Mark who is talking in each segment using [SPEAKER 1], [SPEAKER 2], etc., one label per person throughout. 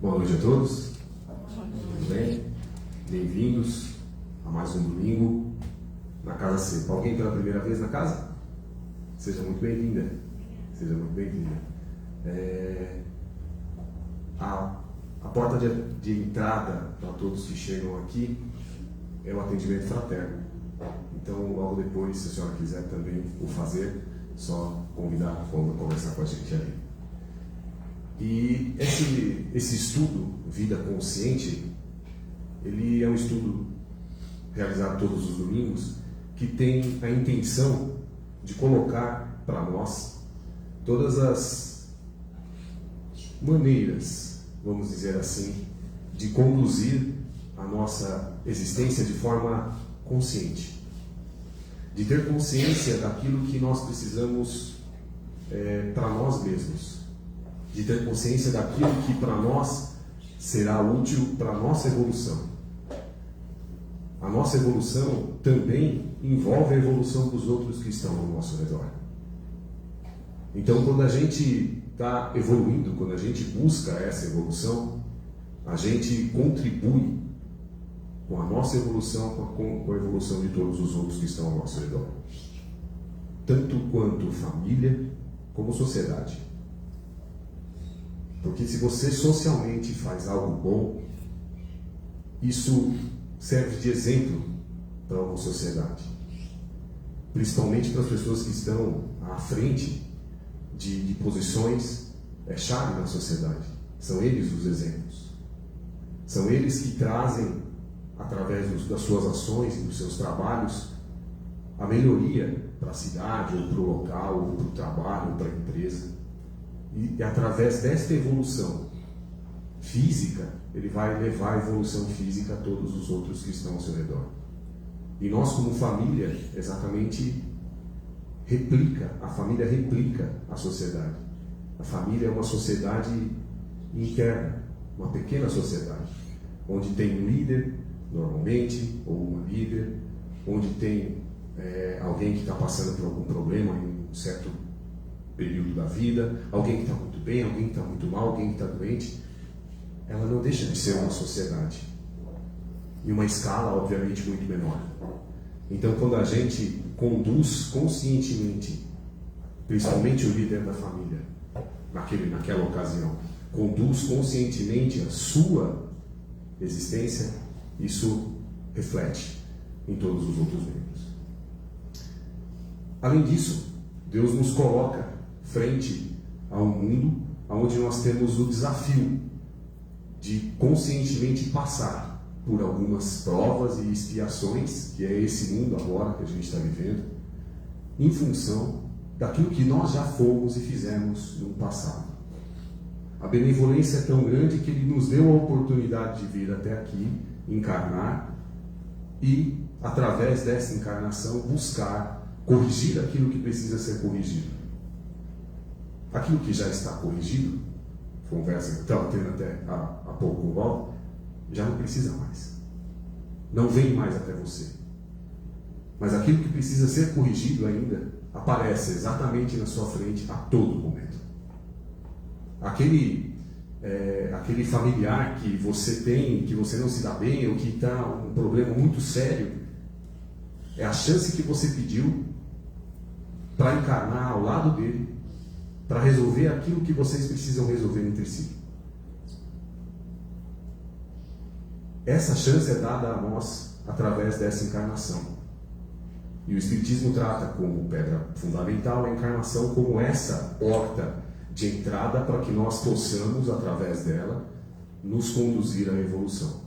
[SPEAKER 1] Boa noite a todos. Tudo bem? Bem-vindos a mais um domingo na Casa Sepa. Alguém pela primeira vez na casa? Seja muito bem-vinda. Seja muito bem-vinda. A porta de entrada para todos que chegam aqui é o atendimento fraterno. Então, logo depois, se a senhora quiser também o fazer, só convidar quando conversar com a gente ali. E esse estudo, Vida Consciente, ele é um estudo realizado todos os domingos, que tem a intenção de colocar para nós todas as maneiras, vamos dizer assim, de conduzir a nossa existência de forma consciente. De ter consciência daquilo que nós precisamos para nós mesmos. De ter consciência daquilo que para nós será útil para a nossa evolução. A nossa evolução também envolve a evolução dos outros que estão ao nosso redor. Então, quando a gente está evoluindo, quando a gente busca essa evolução, a gente contribui com a nossa evolução, com a evolução de todos os outros que estão ao nosso redor. Tanto quanto família, como sociedade. Porque se você socialmente faz algo bom, isso serve de exemplo para uma sociedade. Principalmente para as pessoas que estão à frente de posições chave na sociedade. São eles os exemplos. São eles que trazem, através das suas ações e dos seus trabalhos, a melhoria para a cidade, ou para o local, ou para o trabalho, ou para a empresa. E através desta evolução física, ele vai levar a evolução física a todos os outros que estão ao seu redor. E nós, como família, exatamente a família replica a sociedade. A família é uma sociedade interna, uma pequena sociedade, onde tem um líder, normalmente, ou uma líder, onde tem alguém que está passando por algum problema em um certo período da vida, alguém que está muito bem, alguém que está muito mal, alguém que está doente. Ela não deixa de ser uma sociedade. Em uma escala, obviamente, muito menor. Então, quando a gente conduz conscientemente, principalmente o líder da família, naquela ocasião, conduz conscientemente a sua existência, isso reflete em todos os outros membros. Além disso, Deus nos coloca frente a um mundo onde nós temos o desafio de conscientemente passar por algumas provas e expiações, que é esse mundo agora que a gente está vivendo, em função daquilo que nós já fomos e fizemos no passado. A benevolência é tão grande que Ele nos deu a oportunidade de vir até aqui, encarnar e, através dessa encarnação, buscar corrigir aquilo que precisa ser corrigido. Aquilo que já está corrigido, conversa que estava tendo até há pouco com o Val, já não precisa mais. Não vem mais até você. Mas aquilo que precisa ser corrigido ainda, aparece exatamente na sua frente a todo momento. Aquele familiar que você tem, que você não se dá bem, ou que está um problema muito sério, é a chance que você pediu para encarnar ao lado dele, para resolver aquilo que vocês precisam resolver entre si. Essa chance é dada a nós através dessa encarnação. E o Espiritismo trata como pedra fundamental a encarnação como essa porta de entrada para que nós possamos, através dela, nos conduzir à evolução.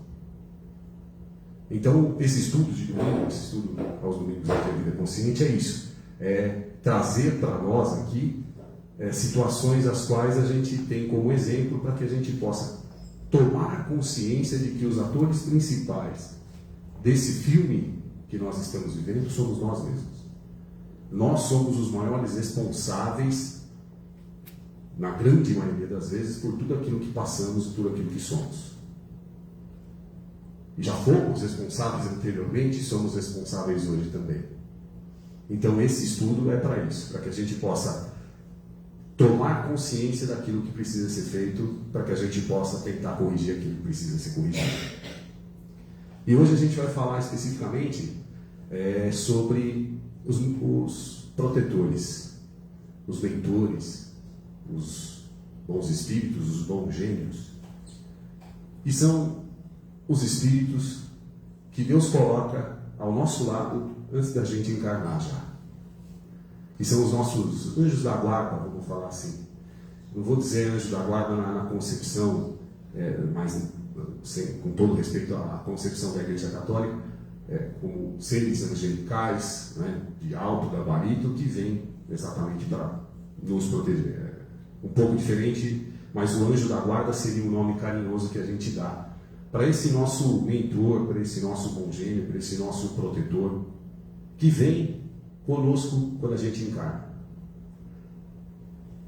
[SPEAKER 1] Então, esse estudo de domingo, esse estudo aos domingos da Vida Consciente é isso. É trazer para nós aqui situações as quais a gente tem como exemplo para que a gente possa tomar consciência de que os atores principais desse filme que nós estamos vivendo somos nós mesmos. Nós somos os maiores responsáveis, na grande maioria das vezes, por tudo aquilo que passamos e tudo aquilo que somos. E já fomos responsáveis anteriormente, somos responsáveis hoje também. Então esse estudo é para isso, para que a gente possa tomar consciência daquilo que precisa ser feito para que a gente possa tentar corrigir aquilo que precisa ser corrigido. E hoje a gente vai falar especificamente sobre os protetores, os mentores, os bons espíritos, os bons gênios, que são os espíritos que Deus coloca ao nosso lado antes da gente encarnar já. Que são os nossos anjos da guarda, vamos falar assim. Não vou dizer anjo da guarda na concepção, mas com todo respeito à concepção da Igreja Católica, como seres angelicais, né, de alto gabarito, que vêm exatamente para nos proteger. Um pouco diferente, mas o anjo da guarda seria um nome carinhoso que a gente dá para esse nosso mentor, para esse nosso bom gênio, para esse nosso protetor, que vem conosco quando a gente encarna.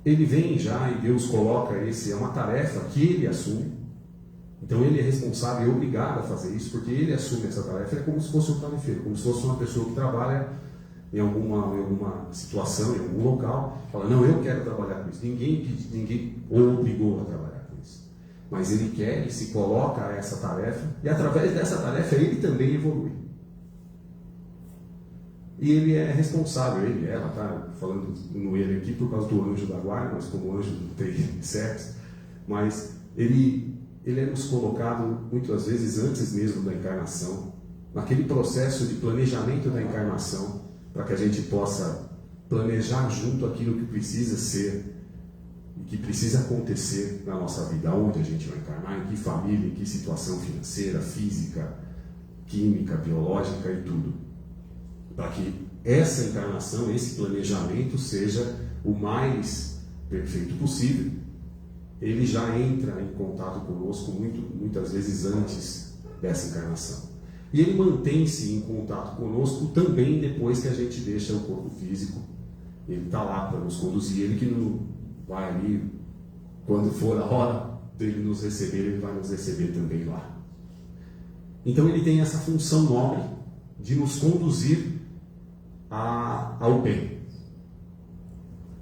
[SPEAKER 1] Ele vem já e Deus coloca é uma tarefa que ele assume. Então ele é responsável e obrigado a fazer isso, porque ele assume essa tarefa. É como se fosse um tarefeiro, como se fosse uma pessoa que trabalha em alguma situação, em algum local, fala, não, eu quero trabalhar com isso. Ninguém o obrigou a trabalhar com isso. Mas ele quer e se coloca a essa tarefa, e através dessa tarefa ele também evolui. E ele é responsável, ela está falando no ele aqui por causa do anjo da guarda, mas como anjo não tem sexo, mas ele é nos colocado muitas vezes antes mesmo da encarnação, naquele processo de planejamento da encarnação, para que a gente possa planejar junto aquilo que precisa ser e que precisa acontecer na nossa vida, onde a gente vai encarnar, em que família, em que situação financeira, física, química, biológica e tudo. Para que essa encarnação, esse planejamento seja o mais perfeito possível. Ele já entra em contato conosco muitas vezes antes dessa encarnação. E ele mantém-se em contato conosco também depois que a gente deixa o corpo físico. Ele está lá para nos conduzir, ele que não vai ali, quando for a hora dele nos receber, ele vai nos receber também lá. Então ele tem essa função nobre de nos conduzir ao bem.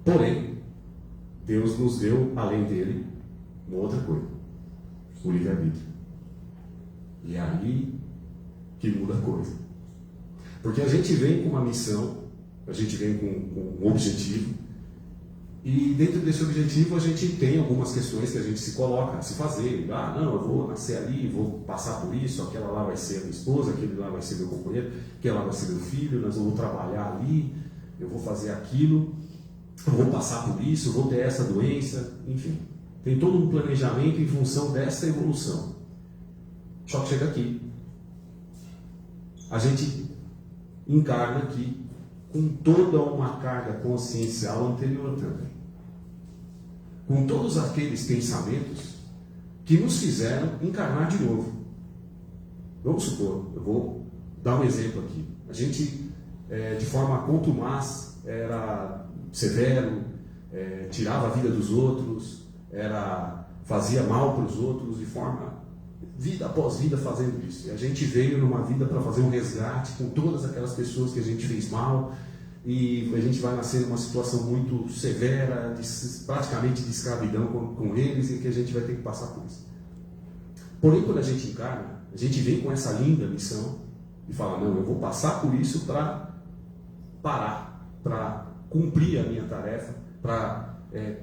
[SPEAKER 1] Porém, Deus nos deu, além dele, uma outra coisa: o livre-arbítrio. E é aí que muda a coisa. Porque a gente vem com uma missão, a gente vem com um objetivo, e dentro desse objetivo a gente tem algumas questões que a gente se coloca a se fazer. Não, eu vou nascer ali, vou passar por isso, aquela lá vai ser a minha esposa, aquele lá vai ser meu companheiro, aquela lá vai ser meu filho, nós vamos trabalhar ali, eu vou fazer aquilo, eu vou passar por isso, eu vou ter essa doença, enfim. Tem todo um planejamento em função dessa evolução. Só que chega aqui, a gente encarna aqui com toda uma carga consciencial anterior também. Com todos aqueles pensamentos que nos fizeram encarnar de novo. Vamos supor, eu vou dar um exemplo aqui. A gente, de forma contumaz, era severo, tirava a vida dos outros, fazia mal para os outros de forma, vida após vida, fazendo isso. E a gente veio numa vida para fazer um resgate com todas aquelas pessoas que a gente fez mal, e a gente vai nascer numa situação muito severa, praticamente de escravidão com eles, e que a gente vai ter que passar por isso. Porém, quando a gente encarna, a gente vem com essa linda missão e fala, não, eu vou passar por isso para parar, para cumprir a minha tarefa, para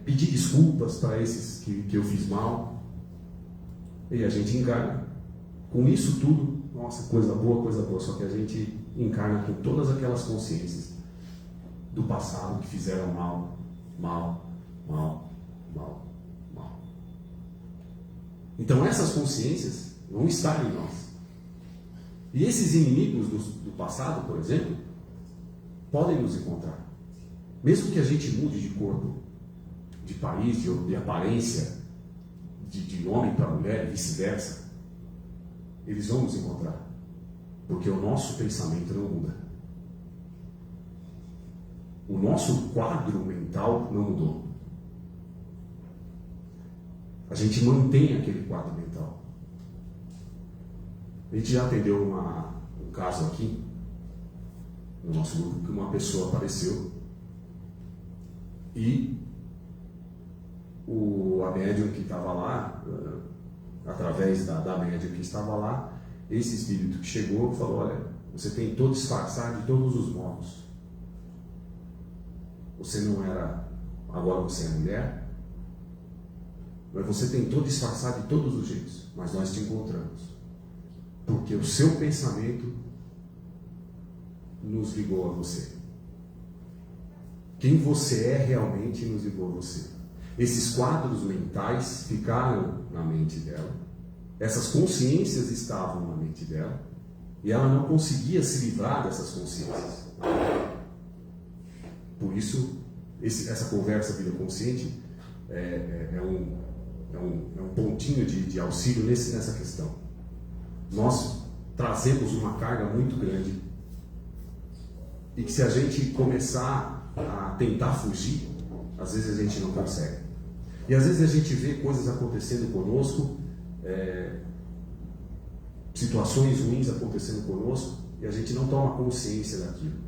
[SPEAKER 1] pedir desculpas para esses que eu fiz mal. E a gente encarna com isso tudo, nossa, coisa boa, só que a gente encarna com todas aquelas consciências do passado que fizeram mal. Então essas consciências vão estar em nós. E esses inimigos do passado, por exemplo, podem nos encontrar. Mesmo que a gente mude de corpo, de país, de aparência, de homem para mulher e vice-versa, eles vão nos encontrar. Porque o nosso pensamento não muda. O nosso quadro mental não mudou. A gente mantém aquele quadro mental. A gente já atendeu um caso aqui, no nosso grupo, que uma pessoa apareceu e a médium que estava lá, através da médium que estava lá, esse espírito que chegou falou: olha, você tentou disfarçar de todos os modos. Você não era, agora você é mulher, mas você tentou disfarçar de todos os jeitos, mas nós te encontramos. Porque o seu pensamento nos ligou a você. Quem você é realmente nos ligou a você. Esses quadros mentais ficaram na mente dela, essas consciências estavam na mente dela, e ela não conseguia se livrar dessas consciências. Por isso, essa conversa vida consciente é um pontinho de auxílio nessa questão. Nós trazemos uma carga muito grande, e que se a gente começar a tentar fugir, às vezes a gente não consegue. E às vezes a gente vê coisas acontecendo conosco, situações ruins acontecendo conosco, e a gente não toma consciência daquilo.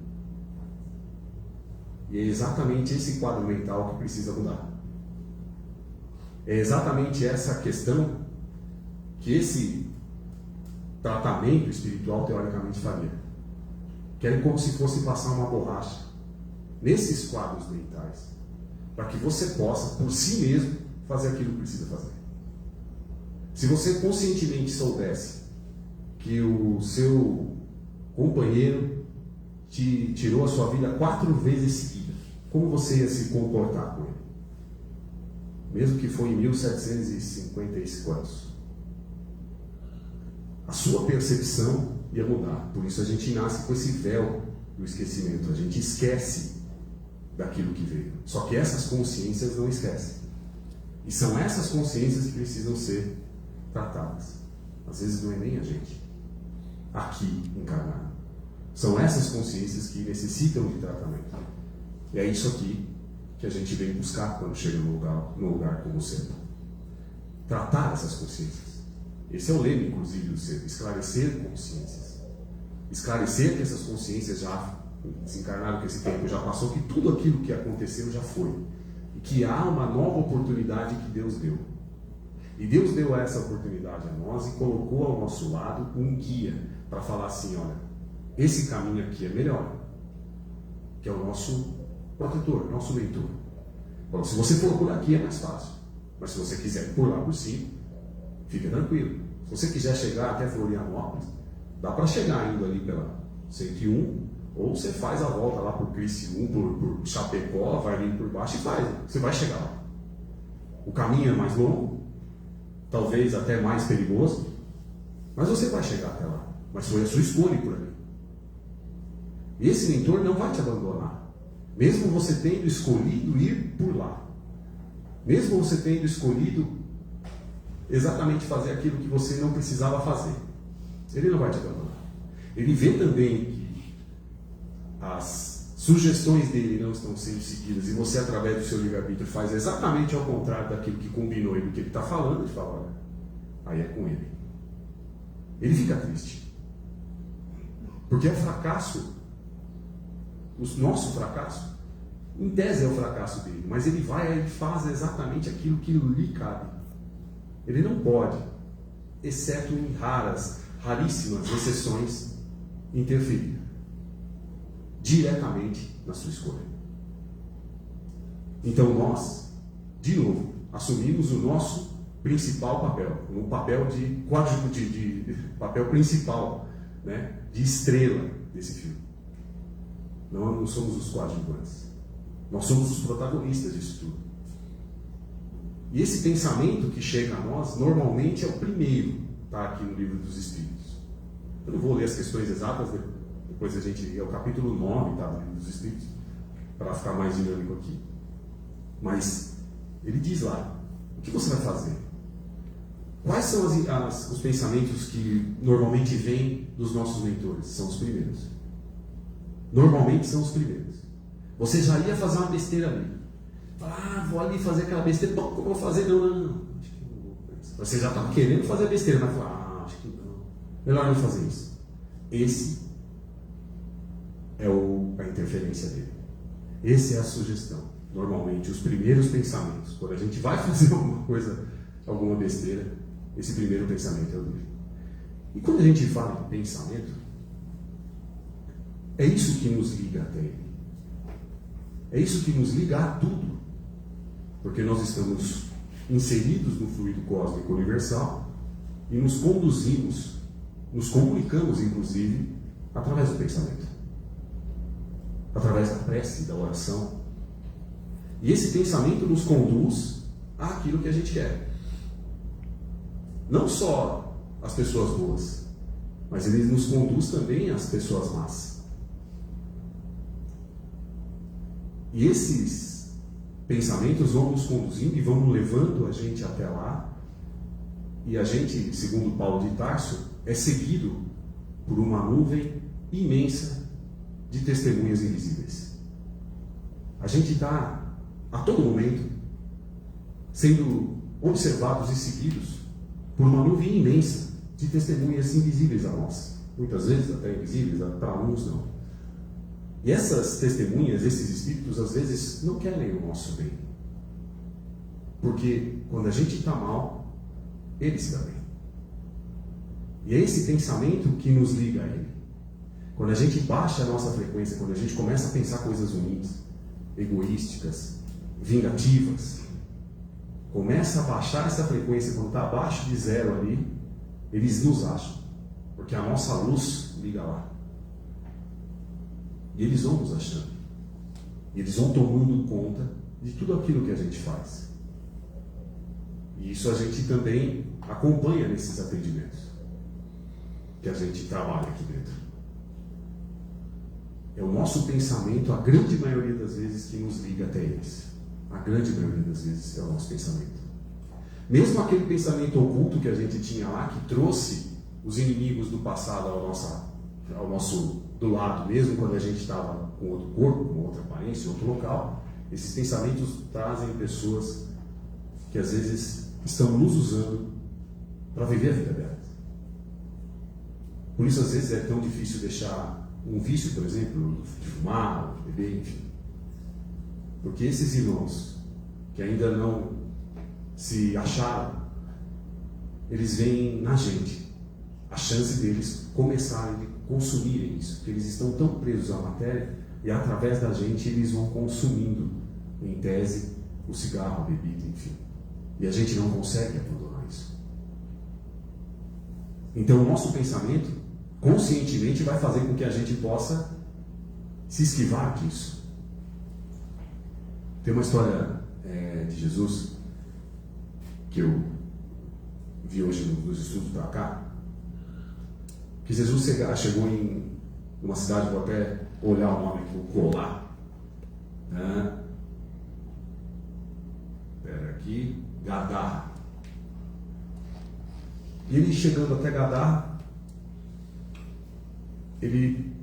[SPEAKER 1] E é exatamente esse quadro mental que precisa mudar. É exatamente essa questão que esse tratamento espiritual teoricamente faria. Que é como se fosse passar uma borracha nesses quadros mentais, para que você possa, por si mesmo, fazer aquilo que precisa fazer. Se você conscientemente soubesse que o seu companheiro te tirou a sua vida 4 vezes seguida, como você ia se comportar com ele? Mesmo que foi em 1750 e quantos. A sua percepção ia mudar. Por isso a gente nasce com esse véu do esquecimento. A gente esquece daquilo que veio. Só que essas consciências não esquecem. E são essas consciências que precisam ser tratadas. Às vezes não é nem a gente aqui encarnado. São essas consciências que necessitam de tratamento. E é isso aqui que a gente vem buscar quando chega num lugar como o centro. Tratar essas consciências. Esse é o lema, inclusive, do ser. Esclarecer consciências. Esclarecer que essas consciências já desencarnaram, que esse tempo já passou, que tudo aquilo que aconteceu já foi. E que há uma nova oportunidade que Deus deu. E Deus deu essa oportunidade a nós e colocou ao nosso lado um guia para falar assim: olha, esse caminho aqui é melhor, que é o nosso protetor, nosso mentor. Bom, se você for por aqui é mais fácil, mas se você quiser por lá por cima, fique tranquilo. Se você quiser chegar até Florianópolis, dá para chegar indo ali pela 101, ou você faz a volta lá por Criciúma, por Chapecó, vai vindo por baixo e faz. Você vai chegar lá. O caminho é mais longo, talvez até mais perigoso, mas você vai chegar até lá. Mas foi a sua escolha por ali. E esse mentor não vai te abandonar, mesmo você tendo escolhido ir por lá, mesmo você tendo escolhido exatamente fazer aquilo que você não precisava fazer. Ele não vai te abandonar. Ele vê também que as sugestões dele não estão sendo seguidas e você, através do seu livre-arbítrio, faz exatamente ao contrário daquilo que combinou e do que ele está falando. Ele fala: olha, aí é com ele. Ele fica triste, porque é o fracasso, o nosso fracasso, em tese é o fracasso dele, mas ele vai e faz exatamente aquilo que lhe cabe. Ele não pode, exceto em raríssimas exceções, interferir diretamente na sua escolha. Então nós, de novo, assumimos o nosso principal papel, um papel de papel principal, né, de estrela desse filme. Não somos os coadjuvantes, nós somos os protagonistas disso tudo. E esse pensamento que chega a nós, normalmente é o primeiro, está aqui no Livro dos Espíritos. Eu não vou ler as questões exatas, depois é o capítulo 9, tá, do Livro dos Espíritos, para ficar mais dinâmico aqui. Mas ele diz lá: o que você vai fazer? Quais são os pensamentos que normalmente vêm dos nossos mentores? São os primeiros. Normalmente são os primeiros. Você já ia fazer uma besteira ali. Vou ali fazer aquela besteira. Bom, como eu vou fazer? Não. Acho que não vou. Você já estava querendo fazer a besteira, mas acho que não. Melhor não fazer isso. Esse é a interferência dele. Essa é a sugestão. normalmente, os primeiros pensamentos. Quando a gente vai fazer alguma coisa, alguma besteira, esse primeiro pensamento é o livre. E quando a gente fala em pensamento, é isso que nos liga até ele. É isso que nos liga a tudo. Porque nós estamos inseridos no fluido cósmico universal e nos conduzimos, nos comunicamos, inclusive, através do pensamento. Através da prece, da oração. E esse pensamento nos conduz àquilo que a gente quer. Não só as pessoas boas, mas ele nos conduz também às pessoas más. E esses pensamentos vão nos conduzindo e vão nos levando a gente até lá. E a gente, segundo Paulo de Tarso, é seguido por uma nuvem imensa de testemunhas invisíveis. A gente está, a todo momento, sendo observados e seguidos por uma nuvem imensa de testemunhas invisíveis a nós. Muitas vezes até invisíveis, para alguns não. E essas testemunhas, esses espíritos, às vezes não querem o nosso bem. Porque quando a gente está mal, ele se dá bem. E é esse pensamento que nos liga a ele. Quando a gente baixa a nossa frequência, quando a gente começa a pensar coisas ruins, egoísticas, vingativas, começa a baixar essa frequência, quando está abaixo de zero ali, eles nos acham. Porque a nossa luz liga lá. E eles vão nos achando. E eles vão tomando conta de tudo aquilo que a gente faz. E isso a gente também acompanha nesses atendimentos que a gente trabalha aqui dentro. É o nosso pensamento, a grande maioria das vezes, que nos liga até eles. A grande maioria das vezes é o nosso pensamento. Mesmo aquele pensamento oculto que a gente tinha lá, que trouxe os inimigos do passado ao nosso do lado, mesmo quando a gente estava com outro corpo, com outra aparência, outro local, esses pensamentos trazem pessoas que às vezes estão nos usando para viver a vida delas. Por isso, às vezes, é tão difícil deixar um vício, por exemplo, de fumar, de beber, enfim. Porque esses irmãos que ainda não se acharam, eles veem na gente a chance deles começarem a consumirem isso, porque eles estão tão presos à matéria e através da gente eles vão consumindo, em tese, o cigarro, a bebida, enfim. E a gente não consegue abandonar isso. Então o nosso pensamento, conscientemente, vai fazer com que a gente possa se esquivar disso. Tem uma história de Jesus que eu vi hoje nos estudos para cá, que Jesus chegou em uma cidade, vou até olhar o nome aqui, vou colar, né? Espera aqui, Gadara. E ele chegando até Gadara, ele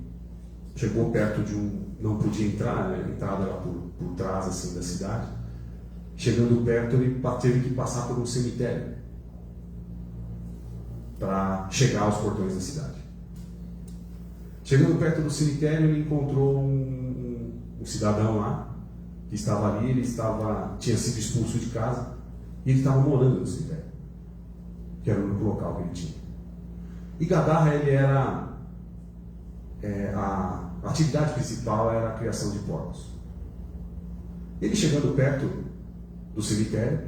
[SPEAKER 1] chegou perto de não podia entrar, né? A entrada era por trás assim da cidade. Chegando perto, ele teve que passar por um cemitério para chegar aos portões da cidade. Chegando perto do cemitério, ele encontrou um cidadão lá, que estava ali, tinha sido expulso de casa, e ele estava morando no cemitério, que era o único local que ele tinha. E Gadara, ele era, a atividade principal era a criação de porcos. Ele chegando perto do cemitério,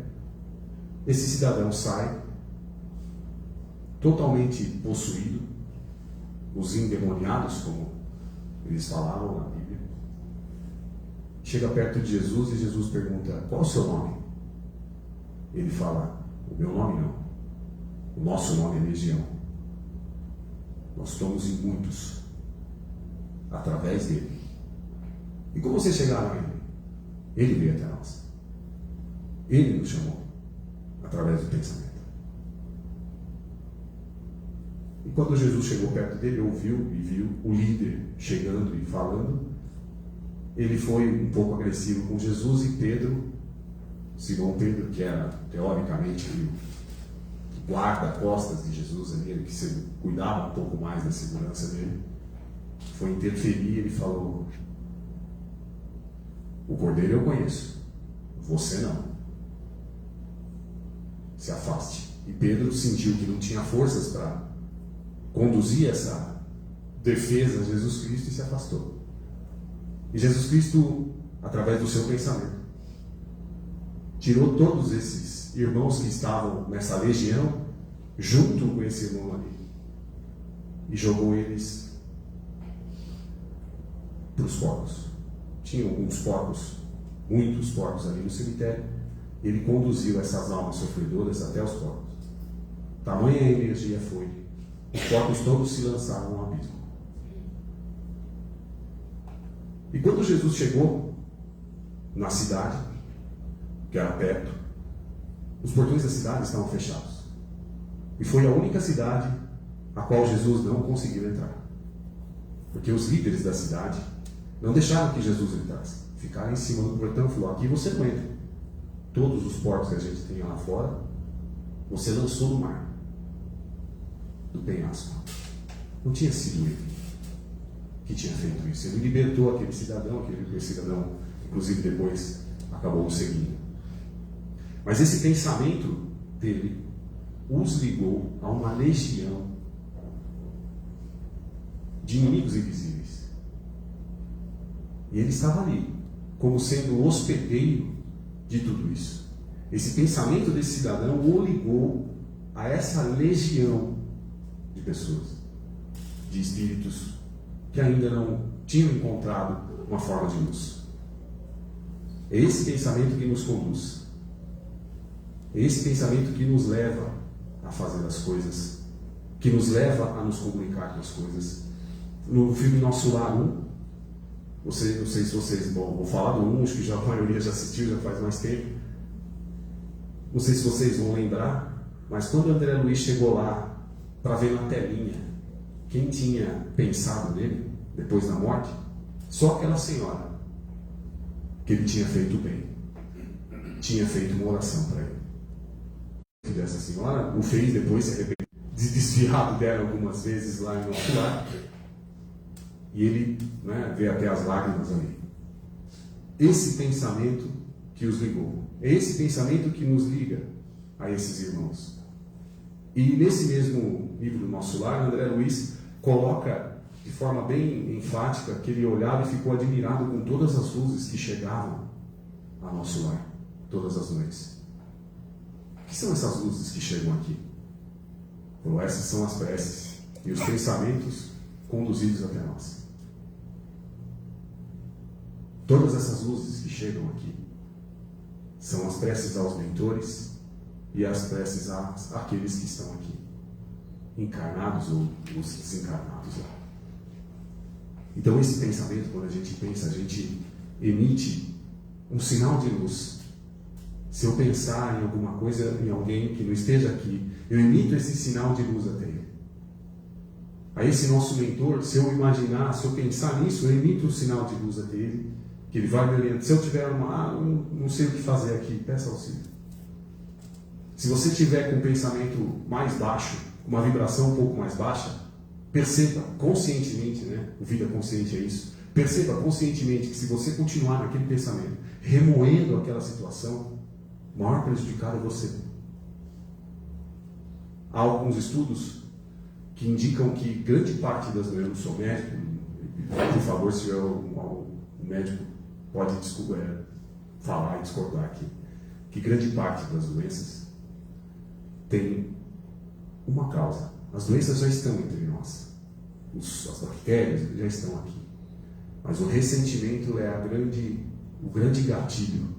[SPEAKER 1] esse cidadão sai, totalmente possuído, os endemoniados, como eles falavam na Bíblia. Chega perto de Jesus e Jesus pergunta: qual é o seu nome? Ele fala: o meu nome não, o nosso nome é Legião. Nós estamos em muitos através dele. E como vocês chegaram a ele? Ele veio até nós. Ele nos chamou através do pensamento. E quando Jesus chegou perto dele, ouviu e viu o líder chegando e falando, ele foi um pouco agressivo com Jesus, e Pedro, Simão Pedro, que era teoricamente o guarda-costas de Jesus, ele que cuidava um pouco mais da segurança dele, foi interferir. Ele falou: O cordeiro eu conheço, você não. Se afaste. E Pedro sentiu que não tinha forças para conduzir essa defesa a Jesus Cristo e se afastou. E Jesus Cristo, através do seu pensamento, tirou todos esses irmãos que estavam nessa legião, junto com esse irmão ali, e jogou eles para os porcos. Tinha alguns porcos, muitos porcos ali no cemitério, e ele conduziu essas almas sofredoras até os porcos. Tamanha energia foi. Os porcos todos se lançaram no abismo. E quando Jesus chegou na cidade, que era perto, os portões da cidade estavam fechados. E foi a única cidade a qual Jesus não conseguiu entrar. Porque os líderes da cidade não deixaram que Jesus entrasse. Ficaram em cima do portão e falaram: aqui você não entra. Todos os porcos que a gente tem lá fora, você lançou no mar, do penhasco. Não tinha sido ele que tinha feito isso. Ele libertou aquele cidadão, inclusive depois acabou o seguindo. Mas esse pensamento dele os ligou a uma legião de inimigos invisíveis. E ele estava ali, como sendo o hospedeiro de tudo isso. Esse pensamento desse cidadão o ligou a essa legião de pessoas, de espíritos que ainda não tinham encontrado uma forma de luz. É esse pensamento que nos conduz. É esse pensamento que nos leva a fazer as coisas, que nos leva a nos comunicar com as coisas. No filme Nosso Lar 1, não sei se vocês, vou falar do 1, acho que já a maioria já assistiu, já faz mais tempo. Não sei se vocês vão lembrar, mas quando André Luiz chegou lá para ver na telinha quem tinha pensado nele depois da morte, só aquela senhora que ele tinha feito bem, tinha feito uma oração para ele. Essa senhora o fez depois se arrepender, desviado dela algumas vezes lá em Nosso Lar, e ele vê até as lágrimas ali. Esse pensamento que os ligou, é esse pensamento que nos liga a esses irmãos. E nesse mesmo livro do Nosso Lar, André Luiz coloca de forma bem enfática que ele olhava e ficou admirado com todas as luzes que chegavam a Nosso Lar, todas as noites. O que são essas luzes que chegam aqui? Falou, essas são as preces e os pensamentos conduzidos até nós. Todas essas luzes que chegam aqui são as preces aos mentores e as preces àqueles que estão aqui, encarnados ou os desencarnados lá. Então esse pensamento, quando a gente pensa, a gente emite um sinal de luz. Se eu pensar em alguma coisa, em alguém que não esteja aqui, eu emito esse sinal de luz até ele. A esse nosso mentor, se eu imaginar, se eu pensar nisso, eu emito um sinal de luz até ele, que ele vai me orientar. Se eu tiver não sei o que fazer aqui, peça auxílio. Se você tiver com um pensamento mais baixo, uma vibração um pouco mais baixa, perceba conscientemente, o vida consciente é isso, perceba conscientemente que se você continuar naquele pensamento, remoendo aquela situação, o maior prejudicado é você. Há alguns estudos que indicam que grande parte das doenças, eu não sou médico, por favor, se tiver um médico pode falar e discordar aqui, que grande parte das doenças tem uma causa. As doenças já estão entre nós, as bactérias já estão aqui, mas o ressentimento é o grande gatilho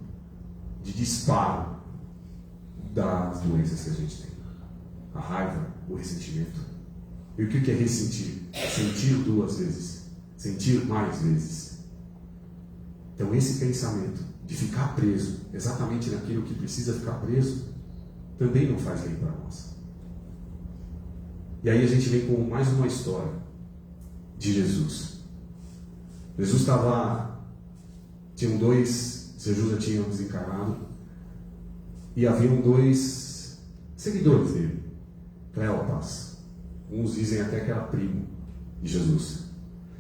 [SPEAKER 1] de disparo das doenças que a gente tem. A raiva, o ressentimento. E o que é ressentir? Sentir 2 vezes, sentir mais vezes. Então esse pensamento de ficar preso exatamente naquilo que precisa ficar preso também não faz bem para nós. E aí a gente vem com mais uma história de Jesus. Jesus Jesus já tinha desencarnado e haviam 2 seguidores dele, Cleopas. Uns dizem até que era primo de Jesus.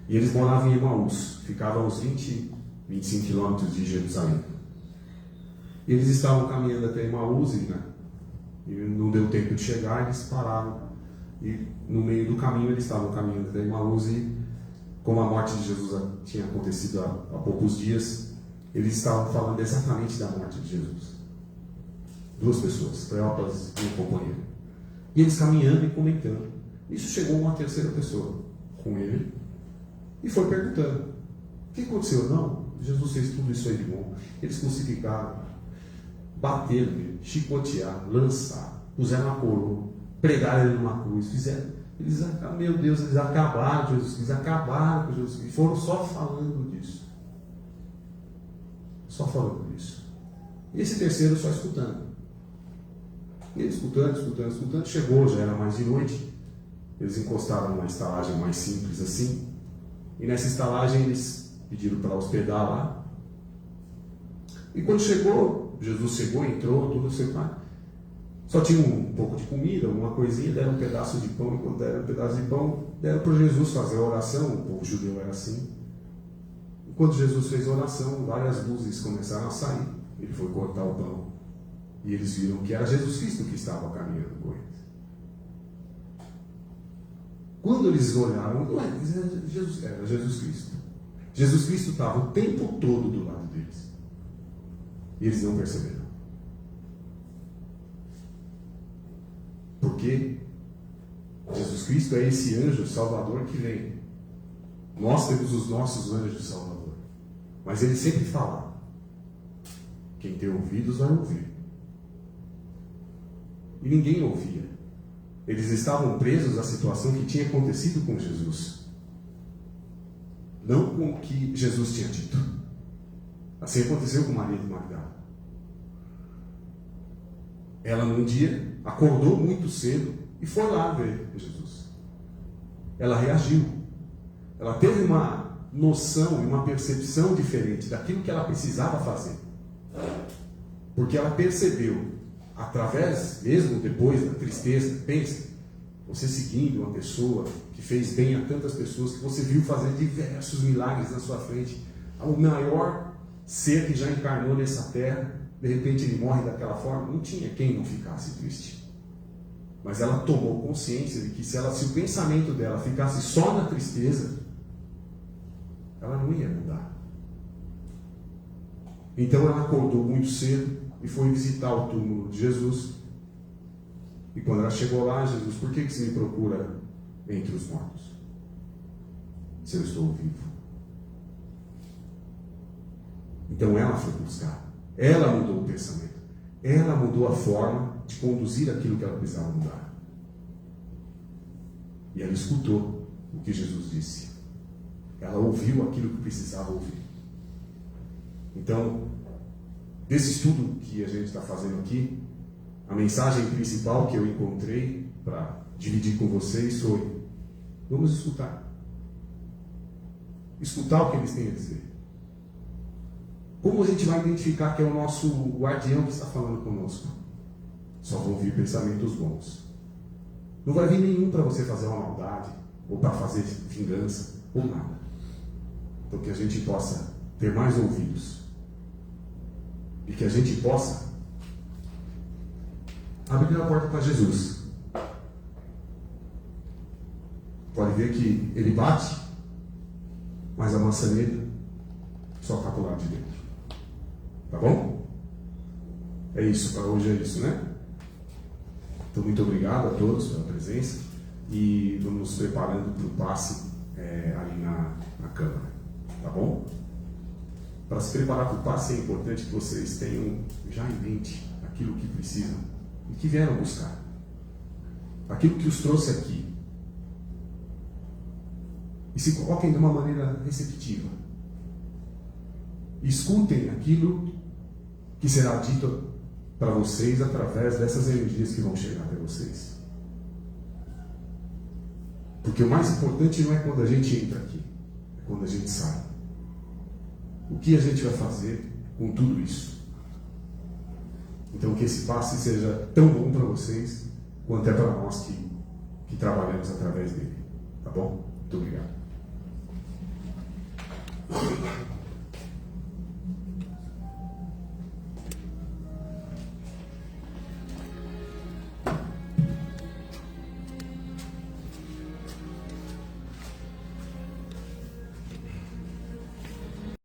[SPEAKER 1] E eles moravam em Emaús, ficavam uns 20 25 quilômetros de Jerusalém. Eles estavam caminhando até Emaús, né? E não deu tempo de chegar, eles pararam. E no meio do caminho eles estavam caminhando até Emaús e, como a morte de Jesus tinha acontecido há poucos dias, eles estavam falando exatamente da morte de Jesus. Duas pessoas, Cleopas e um companheiro. E eles caminhando e comentando. Isso chegou uma terceira pessoa com ele e foi perguntando: o que aconteceu? Não, Jesus fez tudo isso aí de bom. Eles crucificaram, bateram nele, chicotearam, lançaram, puseram uma coroa, pregaram ele numa cruz, meu Deus, eles acabaram com Jesus Cristo, acabaram com Jesus Cristo, e foram só falando disso. Só falando disso. E esse terceiro só escutando. E ele escutando, chegou, já era mais de noite, eles encostaram numa estalagem mais simples assim, e nessa estalagem eles pediram para hospedar lá. E quando Jesus chegou, entrou, tudo sei lá. Só tinha um pouco de comida, uma coisinha, deram um pedaço de pão, e quando deram um pedaço de pão, deram para Jesus fazer a oração. O povo judeu era assim. E quando Jesus fez a oração, várias luzes começaram a sair. Ele foi cortar o pão. E eles viram que era Jesus Cristo que estava caminhando com eles. Quando eles olharam, era Jesus Cristo. Jesus Cristo estava o tempo todo do lado deles. E eles não perceberam. Porque Jesus Cristo é esse anjo salvador que vem. Nós temos os nossos anjos salvador. Mas ele sempre fala: quem tem ouvidos vai ouvir. E ninguém ouvia. Eles estavam presos à situação que tinha acontecido com Jesus, não com o que Jesus tinha dito. Assim aconteceu com Maria de Magdala. Ela num dia acordou muito cedo e foi lá ver Jesus. Ela reagiu. Ela teve uma noção e uma percepção diferente daquilo que ela precisava fazer. Porque ela percebeu, através, mesmo depois da tristeza, pensa, você seguindo uma pessoa que fez bem a tantas pessoas, que você viu fazer diversos milagres na sua frente, o maior ser que já encarnou nessa terra, de repente ele morre daquela forma, não tinha quem não ficasse triste. Mas ela tomou consciência de que se o pensamento dela ficasse só na tristeza, ela não ia mudar. Então ela acordou muito cedo e foi visitar o túmulo de Jesus. E quando ela chegou lá, Jesus: por que você me procura entre os mortos, se eu estou vivo? Então ela foi buscar. Ela mudou o pensamento. Ela mudou a forma de conduzir aquilo que ela precisava mudar. E ela escutou o que Jesus disse. Ela ouviu aquilo que precisava ouvir. Então, desse estudo que a gente está fazendo aqui, a mensagem principal que eu encontrei para dividir com vocês foi: vamos escutar. Escutar o que eles têm a dizer. Como a gente vai identificar que é o nosso guardião que está falando conosco? Só vão vir pensamentos bons. Não vai vir nenhum para você fazer uma maldade, ou para fazer vingança, ou nada. Então que a gente possa ter mais ouvidos. E que a gente possa abrir a porta para Jesus. Pode ver que ele bate, mas a maçaneta só está para o lado de dentro. Tá bom? É isso, para hoje é isso, né? Então, muito obrigado a todos pela presença e vamos nos preparando para o passe ali na câmara. Tá bom? Para se preparar para o passe é importante que vocês tenham já em mente aquilo que precisam e que vieram buscar. Aquilo que os trouxe aqui. E se coloquem de uma maneira receptiva. Escutem aquilo que será dito para vocês através dessas energias que vão chegar até vocês. Porque o mais importante não é quando a gente entra aqui, é quando a gente sai. O que a gente vai fazer com tudo isso? Então que esse passe seja tão bom para vocês quanto é para nós que trabalhamos através dele. Tá bom? Muito obrigado.